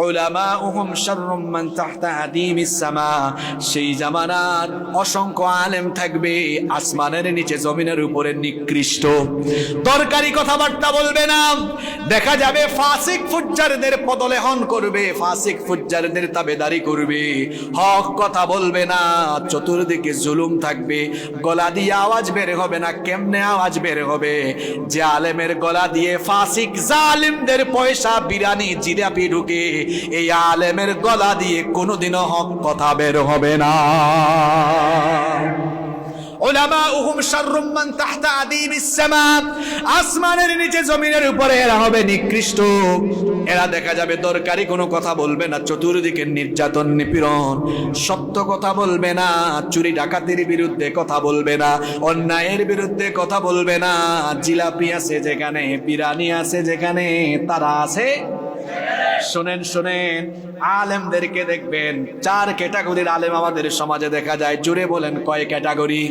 উলামাউহুম শাররুম মান তাহতা আদিমিস সামা। সেই জামানার অসংখ্য আলেম থাকবে আসমানের নিচে জমিনের উপরে নিকৃষ্ট, দরকারি কথাবার্তা বলবে না। দেখা যাবে ফাসিক ফুজ্জারদের পদলেহন করবে, ফাসিক ফুজ্জারদের তাবেদারি করবে, হক কথা বলবে না। চতুর্দিকে জুলুম থাকবে, গলা দিয়ে আওয়াজ বের হবে না। কেমনে আওয়াজ বের হবে? যে আলেমের গলা দিয়ে ফাসিক জালিমদের পয়সা, বিরানি, জিলাপি ঢুকে, এই আলেমের গলা দিয়ে কোনোদিনও হক কথা বের হবে না। উলামাউহুম শাররুম মান তাহতা আদিমিস সামা। আসমানের নিচে জমিনের উপরে এরা হবে নিকৃষ্ট। এরা দেখা যাবে দরকারি কোনো কথা বলবে না, চতুর্দিকে নির্যাতন নিপীড়ন, সত্য কথা বলবে না, চুরি ডাকাতির বিরুদ্ধে কথা বলবে না, অন্যায়ের বিরুদ্ধে কথা বলবে না। জিলাপি আছে যেখানে, বিরানি আছে যেখানে, তারা আছে। শোনেন শোনেন, আলেমদেরকে দেখবেন চার ক্যাটাগরির আলেম আমাদের সমাজে দেখা যায়। জুড়ে বলেন কয় ক্যাটাগরি?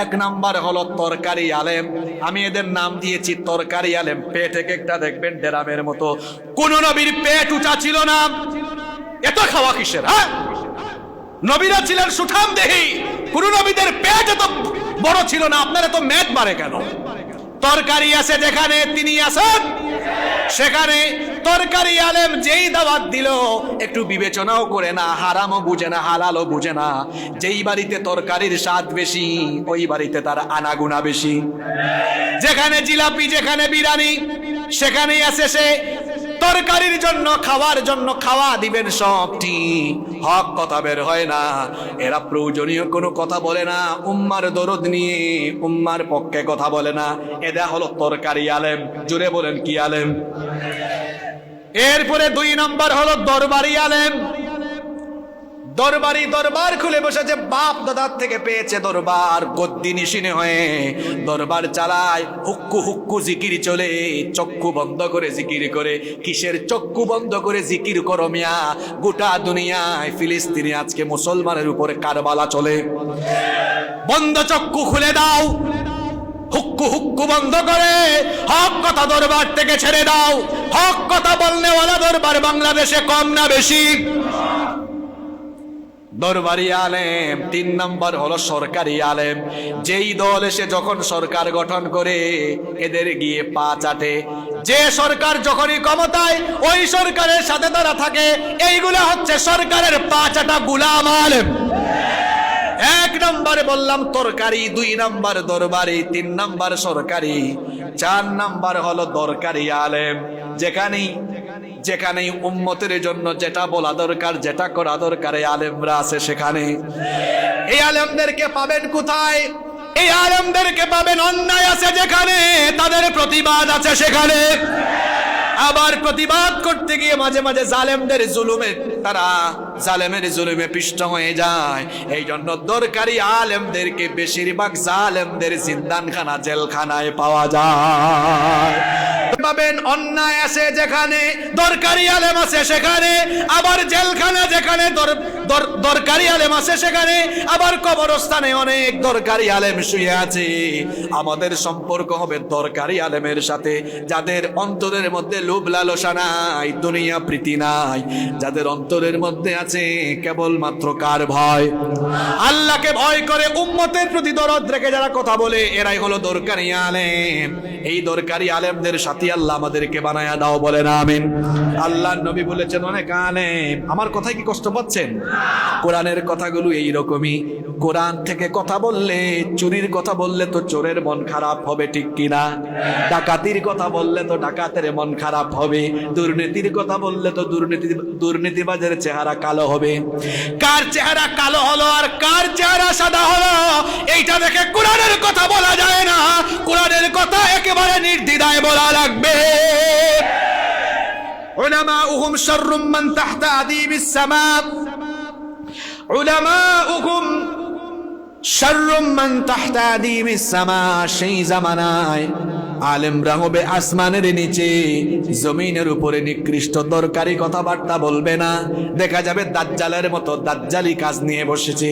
এক নাম্বার হলো তরকারি আলেম। আমি এদের নাম দিয়েছি তরকারি আলেম। পেট এক একটা দেখবেন ডেরামের মতো। কোন নবীর পেট উঁচা ছিল না, এত খাওয়া কিসের? হ্যাঁ, নবীরা ছিলেন সুঠাম দেহি, কোন নবীদের পেট এত বড় ছিল না। আপনার এত মেদ বাড়ে কেন? তরকারি আছে যেখানে, তিনি আছেন সেখানে। তরকারি আলেম যেই দাওয়াত দিল একটু বিবেচনাও করে না, হারামও বুঝে না, হালালও বুঝে না। যেই বাড়িতে তরকারির স্বাদ বেশি, ওই বাড়িতে তার আনাগুনা বেশি। যেখানে জিলাপি, যেখানে বিরিয়ানি, সেখানেই আছে সে। তরকারির জন্য, খাওয়ার জন্য খাওয়া দিবেন সব ঠিক, হক কথা বের হয় না। এরা প্রয়োজনীয় কোনো কথা বলে না, উম্মার দরদ নিয়ে উম্মার পক্ষে কথা বলে না। এরা হলো তরকারি আলেম। জুড়ে বলেন কি আলেম? এরপরে দুই নম্বর হলো দরবারি আলেম। দরবারি, দরবার খুলে বসেছে, বাপ দাদার থেকে পেয়েছে দরবার, গদ্দি নিশিনে হয়ে দরবার চালায়। হুক্কু হুক্কু জিকির চলে, চক্ষু বন্ধ করে জিকির করে। কিসের চক্ষু বন্ধ করে জিকির করো মিয়া? গোটা দুনিয়ায় ফিলিস্তিনে আজকে মুসলমানের উপরে কারবালা চলে। বন্ধ চক্ষু খুলে দাও, হুক্কু হুক্কু বন্ধ করে হক কথা দরবার থেকে ছেড়ে দাও। হক কথা বলনেওয়ালা দরবার বাংলাদেশে কম না বেশি? দরবারি আলেম। তিন নম্বর হলো সরকারি আলেম। যেই দল এসে যখন সরকার গঠন করে, এদের গিয়ে পা চাটে। যে সরকার যখনই ক্ষমতায়, ওই সরকারের সাথে তারা থাকে। এইগুলা হচ্ছে সরকারের পা চাটা গুলাম আলেম। এক নম্বর বললাম তরকারি, দুই নম্বর দরবারি, তিন নম্বর সরকারি, চার নম্বর হলো দরকারি আলেম। যেখানেই উম্মতের জন্য যেটা বলা দরকার, যেটা করা দরকার, এই আলেমরা আছে সেখানে। এই আলেমদেরকে পাবেন কোথায়? এই আলেমদেরকে পাবেন অন্যায় আছে যেখানে, তাদের প্রতিবাদ আছে সেখানে। আবার প্রতিবাদ করতে গিয়ে মাঝে মাঝে জালেমদের জুলুমে, তারা জালেমের জুলুমে পিষ্ট হয়ে যায়। এই জন্য দরকারি আলেমদেরকে বেশিরভাগ জালেমদের জিন্দানখানা, জেলখানায় পাওয়া যায়। পাবেন অন্যায় আছে যেখানে, দরকারি আলেম আছে সেখানে। আবার জেলখানা যেখানে দরকারি আলেম আছে সেখানে। আবার কবরস্থানে অনেক দরকারি আলেম শুয়ে আছে। আমাদের সম্পর্ক হবে দরকারি আলেমের সাথে, যাদের অন্তরের মধ্যে লোভ লালসা নাই, দুনিয়া প্রীতি নাই, যাদের অন্তরের মধ্যে আছে কেবলমাত্র কার ভয়? আল্লাহকে ভয় করে, উম্মতের প্রতি দরদ রেখে যারা কথা বলে, এরাই হলো দরকারি আলেম। এই দরকারি আলেমদের সাথে আল্লাহ আমাদেরকে বানায়া দাও, বলেন আমিন। আল্লাহর নবী বলেছেন অনেক আলেম। আমার কথায় কি কষ্ট পাচ্ছেন? কোরআনের কথাগুলো এইরকমই। কোরআন থেকে কথা বললে, চুরির কথা বললে তো চোরের মন খারাপ হবে, ঠিক কিনা? ডাকাতির কথা বললে তো ডাকাতের মন খারাপ হবে। দুর্নীতির কথা বললে তো দুর্নীতিবাজের চেহারা কালো হবে। কার চেহারা কালো হলো আর কার চেহারা সাদা হলো, এইটা দেখে কোরআনের কথা বলা যায় না। কোরআনের কথা একেবারে নির্দ্বিধায় বলা লাগবে। উলামাউহুম শাররুম মান তাহতা আদিমিস সামা। উলামাউহুম শাররুম মান তাহতা আদিমিস সামা। সেই জামানায় আলেমরা হবে আসমানের নিচে, জমিনের উপরে নিকৃষ্ট, দরকারি কথাবার্তা বলবে না। দেখা যাবে দাজ্জালের মতো দাজ্জালি কাজ নিয়ে বসেছে।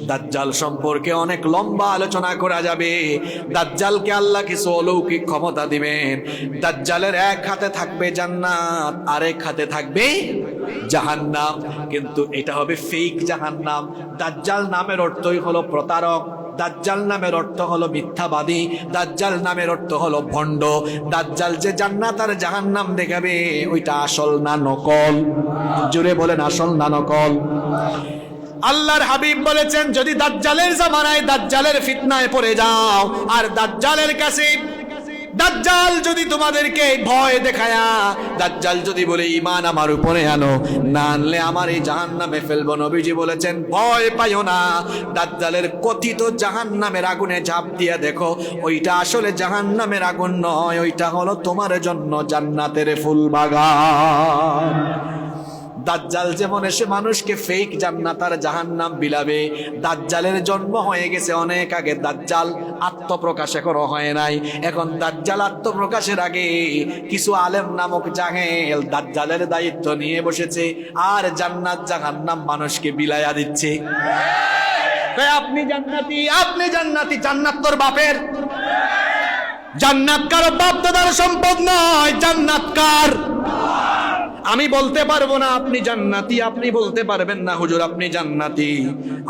দাজ্জাল সম্পর্কে অনেক লম্বা আলোচনা করা যাবে। দাজ্জালকে আল্লাহ কিছু অলৌকিক ক্ষমতা দিবেন। দাজ্জালের এক হাতে থাকবে জান্নাত, আরেক হাতে থাকবে জাহান্নাম, কিন্তু এটা হবে ফেক জাহান্নাম। দাজ্জাল নামের অর্থই হলো প্রতারক, দাজ্জাল নামের অর্থ হলো মিথ্যাবাদী, দাজ্জাল নামের অর্থ হলো ভণ্ড। দাজ্জাল যে জান্নাত আর জাহান্নাম দেখাবে ওইটা আসল না নকল? জোরে বলেন, আসল না নকল? আল্লাহর হাবিব বলেছেন, যদি দাজ্জালের জামানায় দাজ্জালের ফিতনায় পড়ে যাও, আর দাজ্জালের কাছে দাজ্জাল যদি তোমাদেরকে ভয় দেখায়া, দাজ্জাল যদি বলে ঈমান আমার উপরে আনো, না আনলে আমার এই জাহান্নামে ফেলবো, নবীজি বলেছেন ভয় পাইও না, দাজ্জালের কথিত জাহান্নামের আগুনে ঝাঁপ দিয়ে দেখো, ওইটা আসলে জাহান্নামের আগুন নয়, ওইটা হলো তোমার জন্য জান্নাতের ফুল বাগান। দাজ্জাল যেমন এসে মানুষকে ফেক জান্নাত আর জাহান্নাম বিলাবে, দাজ্জালের জন্ম হয়ে গেছে অনেক আগে, দাজ্জাল আত্মপ্রকাশ এখনো হয় নাই। এখন দাজ্জাল আত্মপ্রকাশের আগে কিছু আলেম নামক জাহেল দাজ্জালের দায়িত্ব নিয়ে বসেছে, আর জান্নাত জাহান্নাম মানুষকে বিলাইয়া দিচ্ছে। আপনি জান্নাতি, আপনি জান্নাতি, জান্নাত তোর বাপের। জান্নাত কারো বাপ দাদার সম্পদ নয়, জান্নাত কার? আমি বলতে পারবো না আপনি জান্নাতি, আপনি বলতে পারবেন না হুজুর আপনি জান্নাতি।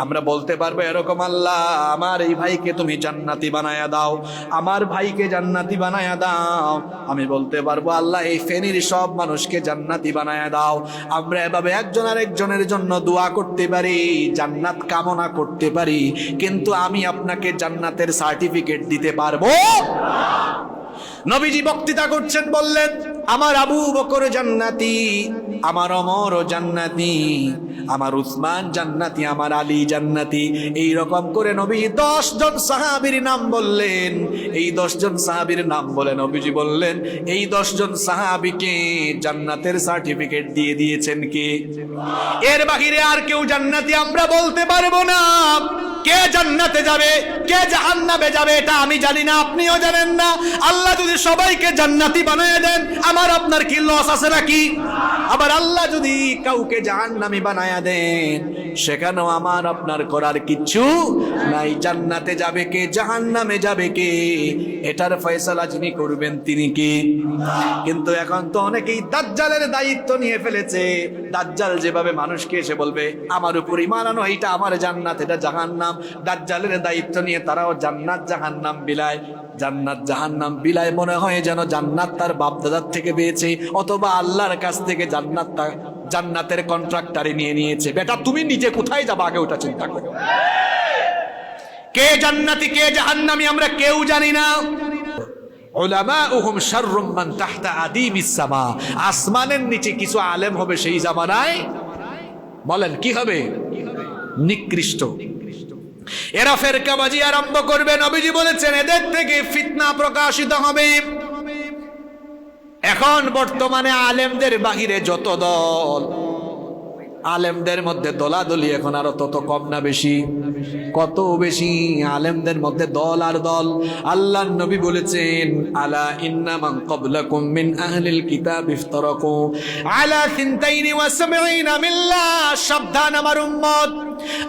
আমরা বলতে পারবো এরকম, আল্লাহ আমার এই ভাইকে তুমি জান্নাতি বানায়া দাও, আমার ভাইকে জান্নাতি বানায়া দাও। আমি বলতে পারবো, আল্লাহ এই ফেনীর সব মানুষকে জান্নাতি বানায়া দাও। আমরা এভাবে একজন আরেকজনের জন্য দোয়া করতে পারি, জান্নাত কামনা করতে পারি, কিন্তু আমি আপনাকে জান্নাতের সার্টিফিকেট দিতে পারবো? নবীজি বক্তৃতা করছেন, বললেন আমার আবু বকর জান্নাতি, আমার ওমর জান্নাতি, আমার উসমান জান্নাতি, আমার আলী জান্নাতি। এই রকম করে নবী 10 জন সাহাবীর নাম বললেন। এই 10 জন সাহাবীর নাম বলে নবীজি বললেন, এই 10 জন সাহাবীকে জান্নাতের সার্টিফিকেট দিয়ে দিয়েছেন কে? এর বাহিরে আর কেউ জান্নাতি আমরা বলতে পারবো না। কে জান্নাতে যাবে, কে জাহান্নামে যাবে এটা আমি জানি না, আপনিও জানেন না। আল্লাহ যদি সবাইকে জান্নাতি বানায় দেন, আমার আপনার কি লস আছে নাকি? আবার আল্লাহ যদি কাউকে জাহান্নামী বানায়া দেন, সেখানেও আমার আপনার করার কিচ্ছু নাই। জান্নাতে যাবে কে, জাহান্নামে যাবে কে, এটার ফয়সালা যিনি করবেন তিনি কে? কিন্তু এখন তো অনেকেই দাজ্জালের দায়িত্ব নিয়ে ফেলেছে। দাজ্জাল যেভাবে মানুষকে এসে বলবে আমার উপর ঈমান আনো, এইটা আমার জান্নাত, এটা জাহান্নাম, দাজ্জালের দায়িত্ব নিয়ে তারাও জান্নাত জাহান্নাম বিলায়। জান্নাত জাহান্নাম বিলায় মনে হয় যেন জান্নাত তার বাপদাদার থেকে পেয়েছে, অথবা আল্লাহর কাছ থেকে জান্নাতের কন্ট্রাক্টারে নিয়ে নিয়েছে। বেটা তুমি নিজে কোথায় যাবা আগে ওটা চিন্তা করো। কে জান্নাতি কে জাহান্নামী আমরা কেউ জানি না। উলামাউহুম শাররুম মান তাহতা আদিমিস সামা, আসমানের নিচে কিছু আলেম হবে সেই জামানায়, বলেন কি হবে? নিকৃষ্ট। এরা ফেরকাবাজি আরম্ভ করবে। নবীজি বলেছেন এদের থেকে ফিতনা প্রকাশিত হবে। এখন বর্তমানে আলেমদের বাহিরে যত দল, আলেমদের মধ্যে দলাদলি এখন আরো তত কম না বেশি? কত বেশি আলেমদের মধ্যে দল আর দল। আল্লাহর নবী বলেছেন আলা ইন্না মান ক্বাবলাকুম মিন আহলিল কিতাব ইফতারাকু আলা 72 মিল্লাহ, সাবধান আমার উম্মত,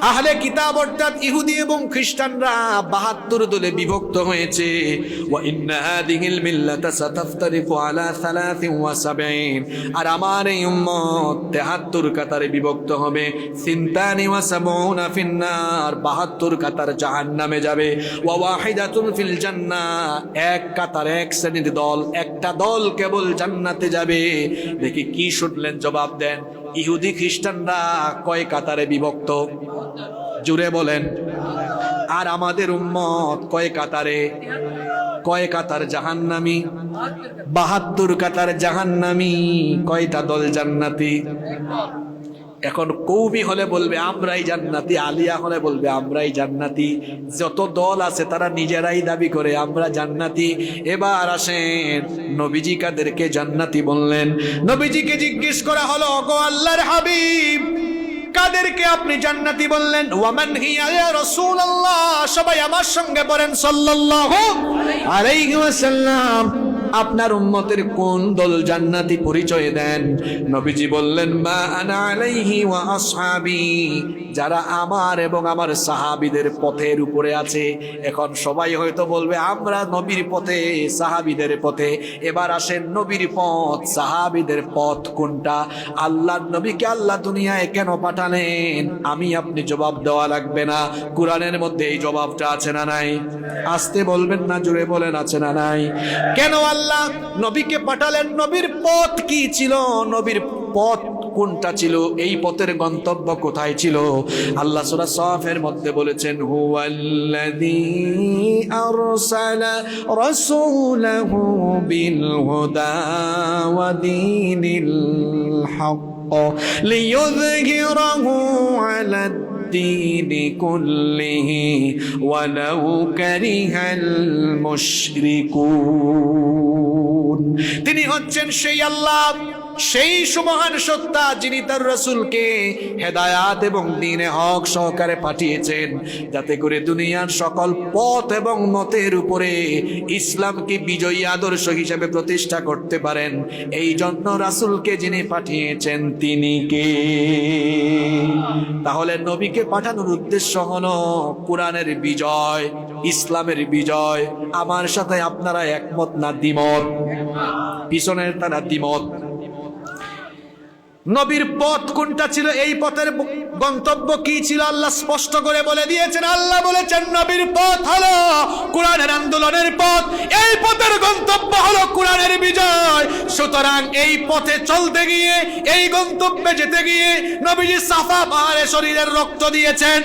আহলে কিতাব অর্থাৎ ইহুদি এবং খ্রিস্টানরা 72 দলে বিভক্ত হয়েছে। ওয়া ইন্না হাদিহিল মিল্লাতা সাতাফতারিকু আলা 73, আর আমার এই উম্মত 73 কাতারে বিভক্ত হবে। 72 ফিন্নার, 72 কাতার জাহান্নামে যাবে। ওয়া ওয়াহিদাতুন ফিল জান্নাহ, এক কাতার এক শ্রেণীর দল, একটা দল কেবল জান্নাতে যাবে। দেখি কি শুনলেন, জবাব দেন। ইহুদি খ্রিস্টানরা কয় কাতারে বিভক্ত? জুড়ে বলেন। আর আমাদের উম্মত কয় কাতারে? কয় কাতার জাহান্নামী? 72 কাতার জাহান্নামী। কয়টা দল জান্নাতি? এখন কৌমি হলে বলবে আমরাই জান্নাতি, আলিয়া হলে বলবে আমরাই জান্নাতি। যত দল আছে তারা নিজেরাই দাবি করে আমরা জান্নাতি। এবার আসেন নবীজি কাদেরকে জান্নাতি বললেন। নবীজিকে জিজ্ঞেস করা হলো, গো আল্লাহর হাবিব কাদেরকে আপনি জান্নাতি বললেন? ওয়ামান হিয়া ইয়া রাসূলুল্লাহ, সবাই আমার সঙ্গে বলেন সাল্লাল্লাহু আলাইহি ওয়াসাল্লাম। আপনার উম্মতের কোন দল জান্নাতি পরিচয় দেন। নবীজি বললেন মা আনা আলাইহি ওয়া আসহাবি, যারা আমার এবং আমার সাহাবীদের পথের উপরে আছে। এখন সবাই হয়তো বলবে আমরা নবীর পথে, সাহাবীদের পথে। এবার আসেন নবীর পথ, সাহাবীদের পথ কোনটা? আল্লাহর নবীকে আল্লাহ দুনিয়ায় কেন পাঠালেন? আমি আপনি জবাব দেওয়া লাগবে না, কোরআনের মধ্যে এই জবাবটা আছে না নাই? আসতে বলবেন না, জোরে বলেন আছে না নাই? কেন আল্লাহ নবীকে পাঠালেন? নবীর পথ কি ছিল? নবীর পথ কোনটা ছিল? এই পথের গন্তব্য কোথায় ছিল? আল্লাহ সূরা সাফের মধ্যে বলেছেন হুয়াল্লাযী আরসালা রাসূলাহু বিল হুদা ওয়া দীনিল হক লিইয়ুযহিরাহু আলা الدين كله ولو كره المشركون। তিনি হচ্ছেন সেই আল্লাহ, সেই সুমহান সত্তা যিনি তার রাসূলকে হেদায়াত এবং দ্বীনে হক সহকারে পাঠিয়েছেন, যাতে করে দুনিয়ার সকল পথ এবং মতের উপরে ইসলামকে বিজয়ী আদর্শ হিসেবে প্রতিষ্ঠা করতে পারেন। এই জন্য রাসূলকে যিনি পাঠিয়েছেন তিনি কে? তাহলে নবীকে পাঠানোর উদ্দেশ্য হলো কোরআনের বিজয়, ইসলামের বিজয়। আমার সাথে আপনারা একমত না দ্বিমত? পিছনের তারা দ্বিমত। নবীর পথ কোনটা ছিল? এই পথের গন্তব্য কি ছিল? আল্লাহ স্পষ্ট করে বলে দিয়েছেন। আল্লাহ বলেছেন নবীর পথ হলো কোরআনের আন্দোলনের পথ, এই পথের গন্তব্য হলো কোরআনের বিজয়। সুতরাং এই পথে চলতে গিয়ে, এই গন্তব্যে যেতে গিয়ে নবীজি সাফা পাহাড়ে শরীরের রক্ত দিয়েছেন,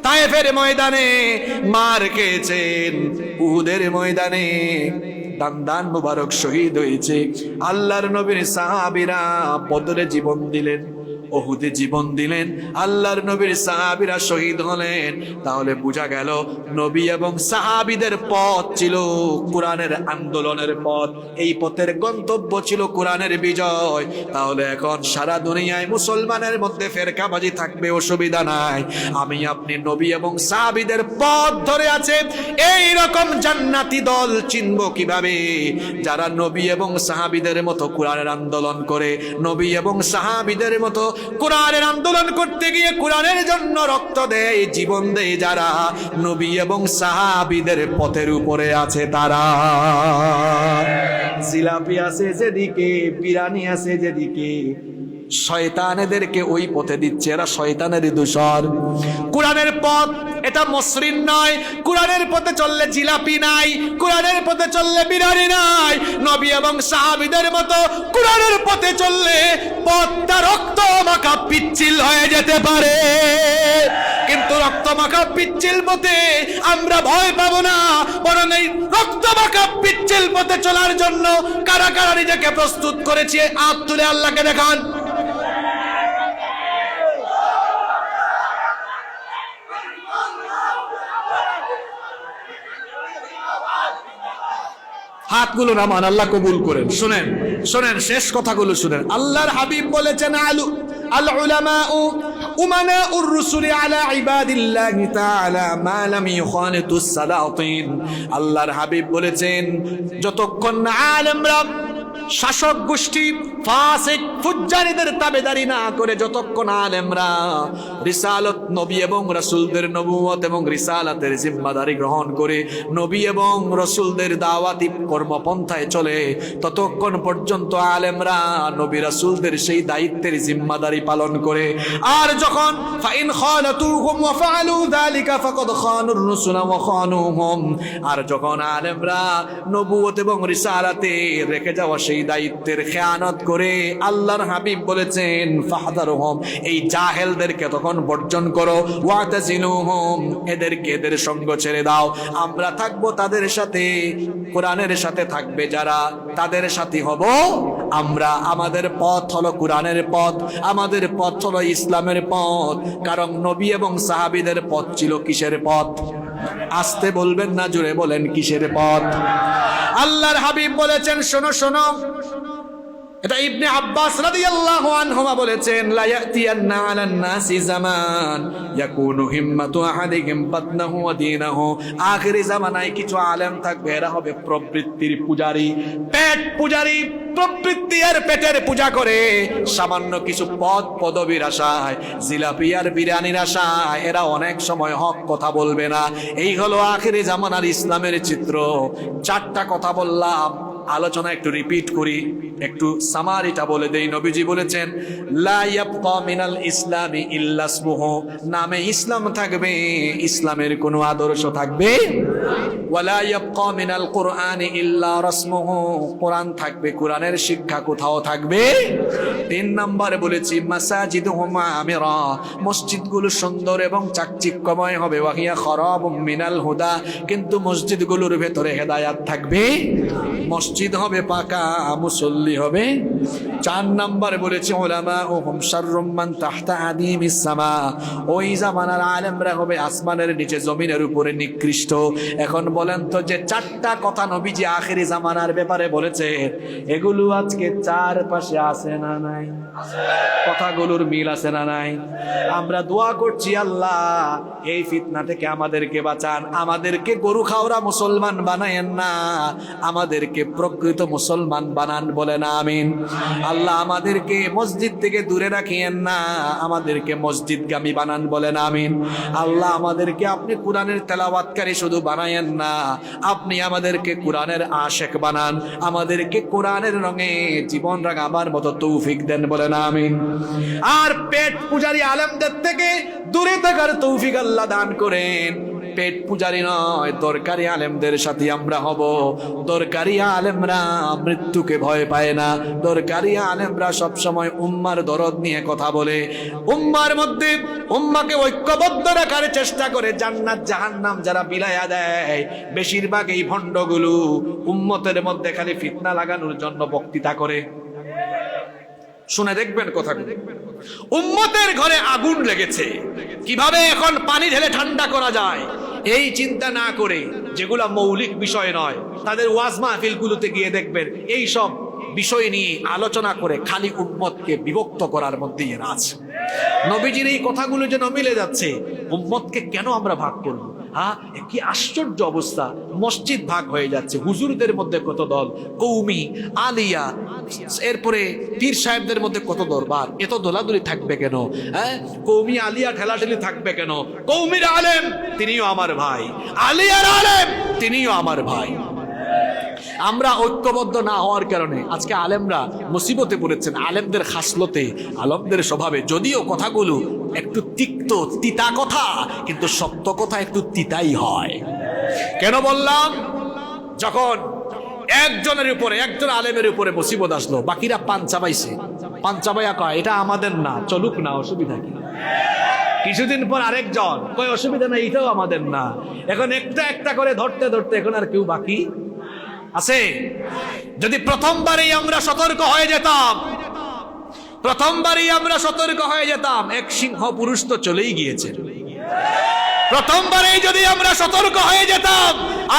তায়েফের ময়দানে মার খেয়েছেন, উহুদের ময়দানে দান মুবারক শহীদ হয়েছে। আল্লাহর নবীর সাহাবীরা বদরে জীবন দিলেন, উহুদে জীবন দিলেন, আল্লাহর নবীর সাহাবীরা শহীদ হলেন। তাহলে বোঝা গেল নবী এবং সাহাবীদের পথ ছিল কোরআনের আন্দোলনের পথ, এই পথের গন্তব্য ছিল কোরআনের বিজয়। তাহলে এখন সারা দুনিয়ায় মুসলমানের মধ্যে ফেরকাবাজি থাকবে, অসুবিধা নাই। আমি আপনি নবী এবং সাহাবীদের পথ ধরে আছে, এই রকম জান্নাতি দল চিনব কিভাবে? যারা নবী এবং সাহাবীদের মতো কোরআনের আন্দোলন করে, নবী এবং সাহাবীদের মতো কোরআনের আন্দোলন করতে গিয়ে কোরআনের জন্য রক্ত দেয়, জীবন দেয়, যারা নবী এবং সাহাবীদের পথের উপরে আছে তারা। জিলাপি আছে যেদিকে, বিরিয়ানি আছে যেদিকে, শয়তানেদেরকে ওই পথে দিচ্ছে, এরা শয়তানেরই দোসর। কোরআনের পথ এটা মসৃণ নয়, কোরআনের পথে চললে জিলাপি নাই, কোরআনের পথে চললে বিরিয়ানি নাই। নবী এবং সাহাবীদের মতো কোরআনের পথে চললে পথটা রক্ত মাখা পিচ্ছিল হয়ে যেতে পারে, কিন্তু রক্ত মাখা পিচ্ছিল পথে আমরা ভয় পাবো না। বরং এই রক্ত মাখা পিচ্ছিল পথে চলার জন্য কারা কারা নিজেকে প্রস্তুত করেছে? হাত তুলে আল্লাহকে দেখান। হাতগুলো নামান, আল্লাহ কবুল করেন। শুনেন শুনেন, শেষ কথাগুলো শুনেন। আল্লাহর হাবিব বলেছেন আল উলামাউ উমানাউর রাসূলি আলা ইবাদিল্লাহি তাআলা মা লাম ইউখানিতুস সালাতিন। আল্লাহর হাবিব বলেছেন যতক্ষণ না আলেমরা, শাসক গোষ্ঠী, ফাসিক ফুজ্জারিদের তাবেদারি না করে, যতক্ষণ আলেমরা রিসালাত, নবী এবং রাসূলদের নবুয়ত এবং রিসালাতের জিম্মাদারি গ্রহণ করে নবী এবং রাসূলদের দাওয়াতি কর্মপন্থায় চলে, ততক্ষণ পর্যন্ত আলেমরা নবী রাসূলদের সেই দায়িত্বের জিম্মাদারি পালন করে। আর যখন ফাইন খালাতুহুম ওয়া ফাআলু যালিকা ফাকাদ খানুর রাসূলা ওয়া খানুহুম, আর যখন আলেমরা নবুয়ত এবং রিসালাতে রেখে যাওয়া সেই দায়িত্বের খেয়ানত করে, আল্লাহর হাবিব বলেছেন ফাহদারহুম, এই জাহেলদেরকে তখন বর্জন করো, ওয়াতাজিলুহুম, এদেরকে এদের সঙ্গ ছেড়ে দাও। আমরা থাকবো তাদের সাথে, কোরআনের সাথে থাকবে যারা, তাদের সাথী হব আমরা। আমাদের পথ হলো কোরআনের পথ, আমাদের পথ হলো ইসলামের পথ। কারণ নবী এবং সাহাবীদের পথ ছিল কিসের পথ? আসতে বলবেন না, জোরে বলেন কিসের পথ? আল্লাহর হাবিব বলেছেন শোনো শোনো, এটা ইবনে আব্বাস রাদিয়াল্লাহু আনহুমা বলেছেন, লা ইয়াতিয়ান্না আলান নাসি জামান ইয়াকুনু হিম্মাতু আহাদিহিম বাতনাহু ওয়া দীনাহু। আখিরি জামানায় কিছু আলেম থাকবে, এরা হবে প্রবৃত্তির পূজারী, পেট পূজারী, প্রবৃত্তি আর পেটের পূজা করে। সামান্য কিছু পদ পদবীর আশায়, জিলাপি আর বিরিয়ানির আশায় এরা অনেক সময় হক কথা বলবে না। এই হলো আখিরি জামানার ইসলামের চিত্র। 4টা কথা বললাম, আলোচনা একটু রিপিট করি, একটু সামারিটা বলে দেই। নবীজি বলেছেন, লা ইয়াবকা মিনাল ইসলামি ইল্লা ইসমুহু, নামে ইসলাম থাকবে, ইসলামের কোনো আদর্শ থাকবে। ওয়ালা ইয়াবকা মিনাল কুরআনি ইল্লা রাসমুহু, কোরআন থাকবে, কোরআনের শিক্ষা কোথাও থাকবে। 3 নম্বরে বলেছি, মাসাজিদুহুম আমিরা, মসজিদগুলো সুন্দর এবং চাকচিক্যময় হবে। ওয়াহিয়া খারাবুম মিনাল হুদা, কিন্তু মসজিদগুলোর ভেতরে হেদায়াত থাকবে। মসজিদ হবে পাকা, মুসল্লি হবে। 4 নম্বরে বলেছি, উলামাউহুম শাররুম মান তাহতা আদিমিস সামা, ওই জামানার আলেমরা হবে আসমানের নিচে, জমিনের উপরে নিকৃষ্ট। এখন বলেন তো, যে 4টা কথা নবীজি আখেরি জামানার ব্যাপারে বলেছে, এগুলো আজকে চারপাশে আছে না নাই? কথাগুলোর মিল আছে না নাই? আমরা দোয়া করছি, আল্লাহ এই ফিতনা থেকে আমাদেরকে বাঁচান, আমাদেরকে গরু খাওয়া মুসলমান বানায়েন না, আমাদেরকে প্রকৃত মুসলমান বানান, বলেন আমিন। আল্লাহ আমাদেরকে মসজিদ থেকে দূরে রাখিয়েন না, আমাদেরকে মসজিদগামী বানান, বলেন আমিন। আল্লাহ আমাদেরকে আপনি কোরআনের তেলাওয়াতকারী শুধু বানায়েন না, আপনি আমাদেরকে কোরআনের আশেক বানান, আমাদেরকে কোরআনের রঙে জীবন রাঙাবার মতো তৌফিক দেন, বলেন আমিন। আর পেট পূজারী আলেমদের থেকে দূরে থাকার তৌফিক আল্লাহ দান করেন। পেট পূজারী নয়, দরকারি আলেমদের সাথে আমরা হব। দরকারি আলেমরা মৃত্যুকে ভয় পায় না, দরকারি আলেমরা সবসময় উম্মার দরদ নিয়ে কথা বলে, উম্মার মধ্যে উম্মাকে ঐক্যবদ্ধ রাখার চেষ্টা করে। জান্নাত জাহান্নাম যারা বিলায়া দেয়, বেশিরভাগ এই ভণ্ডগুলো উম্মতের মধ্যে খালি ফিতনা লাগানোর জন্য বক্তৃতা করে। শুনে দেখবেন কথাগুলো। উম্মতের ঘরে আগুন লেগেছে, কিভাবে এখন পানি ঢেলে ঠান্ডা করা যায়, এই চিন্তা না করে, যেগুলা মৌলিক বিষয় নয়, তাদের ওয়াজ মাহফিলগুলোতে গিয়ে দেখবেন এই সব বিষয় নিয়ে আলোচনা করে খালি উম্মতকে বিভক্ত করার মধ্যেই এরা আছে। নবীজির এই কথাগুলো যেন মিলে যাচ্ছে, উম্মতকে কেন আমরা ভাগ করব? হ্যাঁ, কি আশ্চর্য অবস্থা, মসজিদ ভাগ হয়ে যাচ্ছে, হুজুরদের মধ্যে কত দল, কৌমি, আলিয়া, এরপরে পীর সাহেবদের মধ্যে কত দরবার, এত দোলাদুলি থাকবে কেন? হ্যাঁ, কৌমি আলিয়া ঠেলাঠেলি থাকবে কেন? কৌমির আলেম তিনিও আমার ভাই, আলিয়ার আলেম তিনিও আমার ভাই। আমরা ঐক্যবদ্ধ না হওয়ার কারণে আজকে আলেমরা মুসিবতে পড়েছেন। আলেমদের খাসলতে, আলেমদের স্বভাবে, যদিও কথাগুলো একটু তিক্ত, তিতা কথা, কিন্তু সত্য কথা একটু তিতাই হয়। কেন বললাম? যখন একজনের উপরে, একজন আলেমের উপরে মুসিবত আসলো, বাকিরা পান চাবাইছে, পান চাবাইয়া কয় এটা আমাদের না, চলুক না, অসুবিধা কি? কিছুদিন পর আরেকজন কয় অসুবিধা নাই, এটাও আমাদের না। এখন একটা একটা করে ধরতে ধরতে এখন আর কেউ বাকি আছে? যদি প্রথমবারই আমরা সতর্ক হয়ে যেতাম, এক সিংহ পুরুষ তো চলেই গিয়েছে। প্রথমবারেই যদি আমরা সতর্ক হয়ে যেতাম,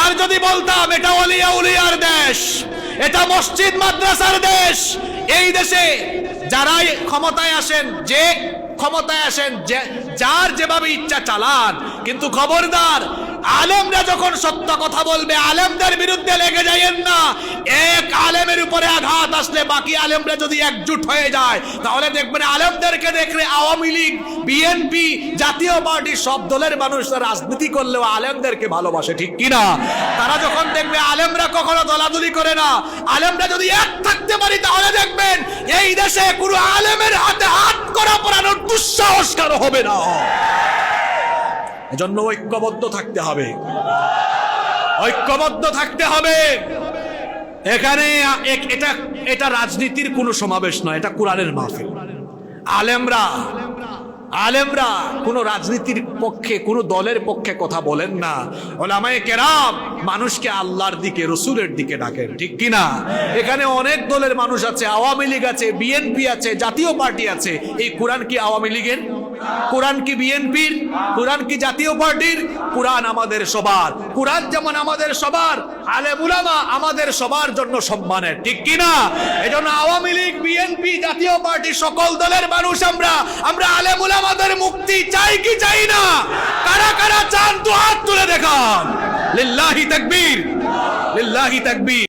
আর যদি বলতাম এটা ওলিয়া উলিয়ার দেশ, এটা মসজিদ মাদ্রাসার দেশ, এই দেশে যারাই ক্ষমতায় আসেন, যে ক্ষমতায় আসেন, যার যেভাবে ইচ্ছা চালান, কিন্তু খবরদার আলেমরা যখন সত্য কথা বলবে, আলেমদের বিরুদ্ধে লেগে যাইয়েন না। এক আলেমের উপরে আঘাত আসলে বাকি আলেমরা যদি একজুট হয়ে যায়, তাহলে দেখবেন আলেমদেরকে দেখলে আওয়ামী লীগ, বিএনপি, জাতীয় পার্টি, সব দলের মানুষরা রাজনীতি করলেও আলেমদেরকে ভালোবাসে, ঠিক কিনা? তারা যখন দেখবে আলেমরা কখনো দলাদলি করে না, আলেমরা যদি এক থাকতে পারি, তাহলে দেখবেন এই দেশে কোনো আলেমের হাতে হাত করা পড়ানোর দুঃসাহস কারো হবে না। এজন্য ঐক্যবদ্ধ থাকতে হবে, ঐক্যবদ্ধ থাকতে হবে। এখানে এটা রাজনীতির কোনো সমাবেশ নয়, এটা কোরআনের মাহফিল। আলেমরা কোনো রাজনীতির পক্ষে, কোনো দলের পক্ষে কথা বলেন না। উলামায়ে কেরাম মানুষকে আল্লাহর দিকে, রসুলের দিকে ডাকেন, ঠিক কিনা? এখানে অনেক দলের মানুষ আছে, আওয়ামী লীগ আছে, বিএনপি আছে, জাতীয় পার্টি আছে। এই কোরআন কি আওয়ামী লীগের? কোরআন কি বিএনপির? কোরআন কি জাতীয় পার্টির? কোরআন আমাদের সবার। কোরআন যেমন আমাদের সবার, আলেম উলামা আমাদের সবার জন্য সম্মানের, ঠিক কি না? এজন্য আওয়ামী লীগ, বিএনপি, জাতীয় পার্টি সকল দলের মানুষ আমরা আলেম উলামাদের মুক্তি চাই কি চাই না? কারা কারা চান তো হাত তুলে দেখান। লিল্লাহি তাকবীর, লিল্লাহি তাকবীর।